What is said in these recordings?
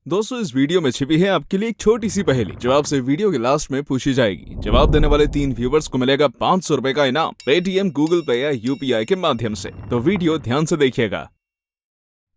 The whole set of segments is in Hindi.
दोस्तों, इस वीडियो में छिपी है आपके लिए एक छोटी सी पहेली जो आपसे वीडियो के लास्ट में पूछी जाएगी। जवाब देने वाले 3 व्यूवर्स को मिलेगा 500 रुपए का इनाम पेटीएम, गूगल पे या यूपीआई के माध्यम से। तो वीडियो ध्यान से देखिएगा।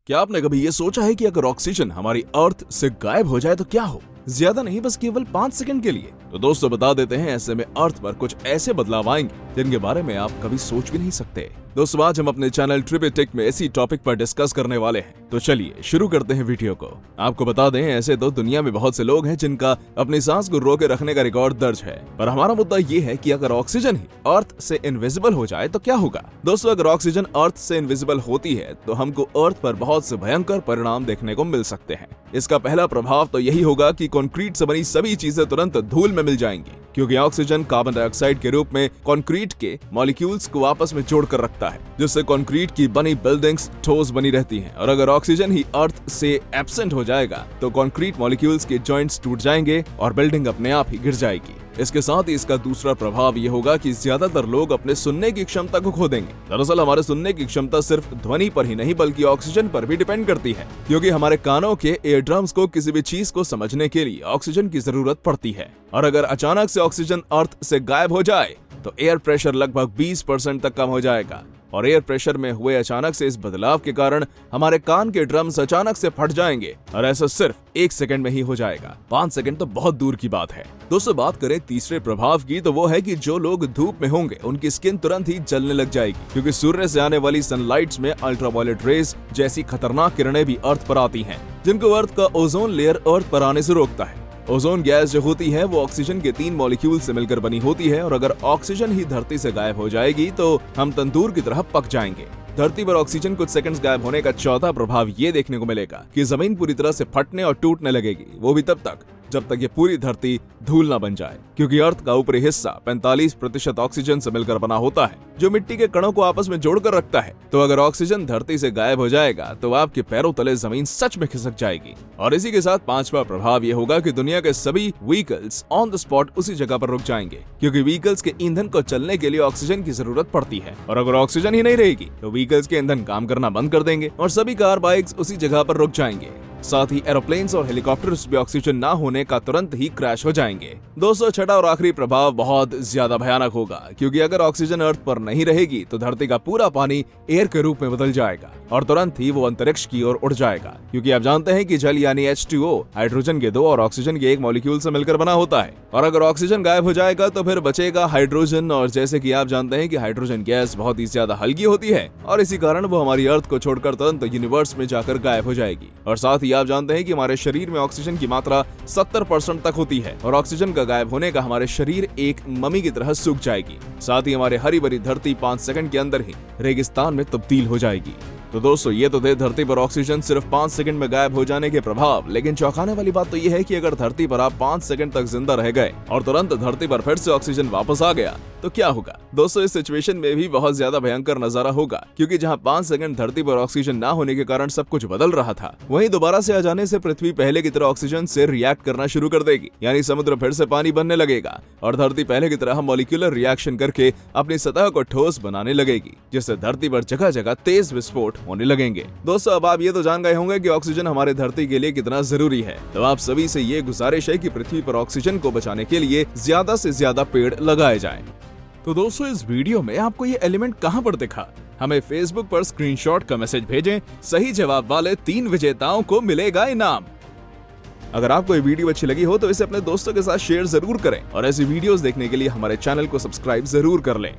क्या आपने कभी ये सोचा है कि अगर ऑक्सीजन हमारी अर्थ से गायब हो जाए तो क्या हो? ज्यादा नहीं, बस केवल 5 सेकंड के लिए। तो दोस्तों बता देते हैं, ऐसे में अर्थ पर कुछ ऐसे बदलाव आएंगे जिनके बारे में आप कभी सोच भी नहीं सकते। दोस्तों आज हम अपने चैनल ट्रिपल टेक में इसी टॉपिक पर डिस्कस करने वाले हैं। तो चलिए शुरू करते हैं वीडियो को। आपको बता दें, ऐसे तो दुनिया में बहुत से लोग हैं जिनका अपनी सांस को रोके रखने का रिकॉर्ड दर्ज है, पर हमारा मुद्दा ये है कि अगर ऑक्सीजन ही अर्थ से इनविजिबल हो जाए तो क्या होगा। दोस्तों अगर ऑक्सीजन अर्थ से इनविजिबल होती है तो हमको अर्थ पर बहुत से भयंकर परिणाम देखने को मिल सकते हैं। इसका पहला प्रभाव तो यही होगा कि कंक्रीट से बनी सभी चीजें तुरंत धूल में मिल जाएंगी, क्योंकि ऑक्सीजन कार्बन डाइऑक्साइड के रूप में कंक्रीट के मॉलिक्यूल्स को आपस में जोड़कर रखता है, जिससे कंक्रीट की बनी बिल्डिंग्स ठोस बनी रहती हैं। और अगर ऑक्सीजन ही अर्थ से एब्सेंट हो जाएगा तो कंक्रीट मॉलिक्यूल्स के जॉइंट्स टूट जाएंगे और बिल्डिंग अपने आप ही गिर जाएगी। इसके साथ ही इसका दूसरा प्रभाव ये होगा कि ज्यादातर लोग अपने सुनने की क्षमता को खो देंगे। दरअसल हमारे सुनने की क्षमता सिर्फ ध्वनि पर ही नहीं बल्कि ऑक्सीजन पर भी डिपेंड करती है, क्योंकि हमारे कानों के एयर ड्रम्स को किसी भी चीज को समझने के लिए ऑक्सीजन की जरूरत पड़ती है। और अगर अचानक से ऑक्सीजन अर्थ से गायब हो जाए तो एयर प्रेशर लगभग 20% तक कम हो जाएगा। और एयर प्रेशर में हुए अचानक से इस बदलाव के कारण हमारे कान के ड्रम्स अचानक से फट जाएंगे, और ऐसा सिर्फ 1 सेकंड में ही हो जाएगा। 5 सेकंड तो बहुत दूर की बात है। दोस्तों बात करें तीसरे प्रभाव की, तो वो है कि जो लोग धूप में होंगे उनकी स्किन तुरंत ही जलने लग जाएगी, क्योंकि सूर्य से आने वाली सनलाइट्स में अल्ट्रावायलेट रेज जैसी खतरनाक किरणें भी अर्थ पर आती हैं, जिनको अर्थ का ओजोन लेयर अर्थ पर आने से रोकता है। ओजोन गैस जो होती है वो ऑक्सीजन के 3 मॉलिक्यूल से मिलकर बनी होती है, और अगर ऑक्सीजन ही धरती से गायब हो जाएगी तो हम तंदूर की तरह पक जाएंगे। धरती पर ऑक्सीजन कुछ सेकंड्स गायब होने का चौथा प्रभाव ये देखने को मिलेगा कि जमीन पूरी तरह से फटने और टूटने लगेगी, वो भी तब तक जब तक ये पूरी धरती धूल ना बन जाए, क्योंकि अर्थ का ऊपरी हिस्सा 45% ऑक्सीजन से मिलकर बना होता है, जो मिट्टी के कणों को आपस में जोड़कर रखता है। तो अगर ऑक्सीजन धरती से गायब हो जाएगा तो आपके पैरों तले जमीन सच में खिसक जाएगी। और इसी के साथ 5वां प्रभाव ये होगा कि दुनिया के सभी व्हीकल्स ऑन द स्पॉट उसी जगह पर रुक जाएंगे, क्योंकि व्हीकल्स के ईंधन को चलने के लिए ऑक्सीजन की जरूरत पड़ती है। और अगर ऑक्सीजन ही नहीं रहेगी तो व्हीकल्स के ईंधन काम करना बंद कर देंगे और सभी कार बाइक्स उसी जगह पर रुक जाएंगे। साथ ही एरोप्लेन्स और हेलीकॉप्टर्स भी ऑक्सीजन ना होने का तुरंत ही क्रैश हो जाएंगे। दोस्तों छठा और आखिरी प्रभाव बहुत ज्यादा भयानक होगा, क्योंकि अगर ऑक्सीजन अर्थ पर नहीं रहेगी तो धरती का पूरा पानी एयर के रूप में बदल जाएगा और तुरंत ही वो अंतरिक्ष की ओर उड़ जाएगा, क्योंकि आप जानते हैं कि जल यानी H2O हाइड्रोजन के 2 और ऑक्सीजन के 1 मॉलिक्यूल से मिलकर बना होता है। और अगर ऑक्सीजन गायब हो जाएगा तो फिर बचेगा हाइड्रोजन, और जैसे कि आप जानते हैं कि हाइड्रोजन गैस बहुत ही ज्यादा हल्की होती है और इसी कारण वो हमारी अर्थ को छोड़कर तुरंत यूनिवर्स में जाकर गायब हो जाएगी। और साथ ही आप जानते हैं कि हमारे शरीर में ऑक्सीजन की मात्रा 70% तक होती है, और ऑक्सीजन का गायब होने का हमारे शरीर एक मम्मी की तरह सूख जाएगी। साथ ही हमारे हरी भरी धरती 5 सेकंड के अंदर ही रेगिस्तान में तब्दील हो जाएगी। तो दोस्तों ये तो थे धरती पर ऑक्सीजन सिर्फ 5 सेकंड में गायब हो जाने के प्रभाव, लेकिन चौंकाने वाली बात तो ये है कि अगर धरती पर आप 5 सेकंड तक जिंदा रह गए और तुरंत धरती पर फिर से ऑक्सीजन वापस आ गया तो क्या होगा। दोस्तों इस सिचुएशन में भी बहुत ज्यादा भयंकर नजारा होगा, क्योंकि जहां 5 सेकंड धरती पर ऑक्सीजन ना होने के कारण सब कुछ बदल रहा था, वहीं दोबारा से आ जाने से पृथ्वी पहले की तरह ऑक्सीजन से रिएक्ट करना शुरू कर देगी, यानी समुद्र फिर से पानी बनने लगेगा और धरती पहले की तरह मॉलिक्यूलर रिएक्शन करके अपनी सतह को ठोस बनाने लगेगी, जिससे धरती पर जगह जगह तेज विस्फोट होने लगेंगे। दोस्तों अब आप ये तो जान गए होंगे कि ऑक्सीजन हमारे धरती के लिए कितना जरूरी है। तो आप सभी से ये गुजारिश है कि पृथ्वी पर ऑक्सीजन को बचाने के लिए ज्यादा से ज्यादा पेड़ लगाए जाएं। तो दोस्तों इस वीडियो में आपको ये एलिमेंट कहां पर दिखा? हमें फेसबुक पर स्क्रीनशॉट का मैसेज भेजें। सही जवाब वाले 3 विजेताओं को मिलेगा इनाम। अगर आपको ये वीडियो अच्छी लगी हो तो इसे अपने दोस्तों के साथ शेयर जरूर करें, और ऐसी वीडियोस देखने के लिए हमारे चैनल को सब्सक्राइब जरूर कर लें।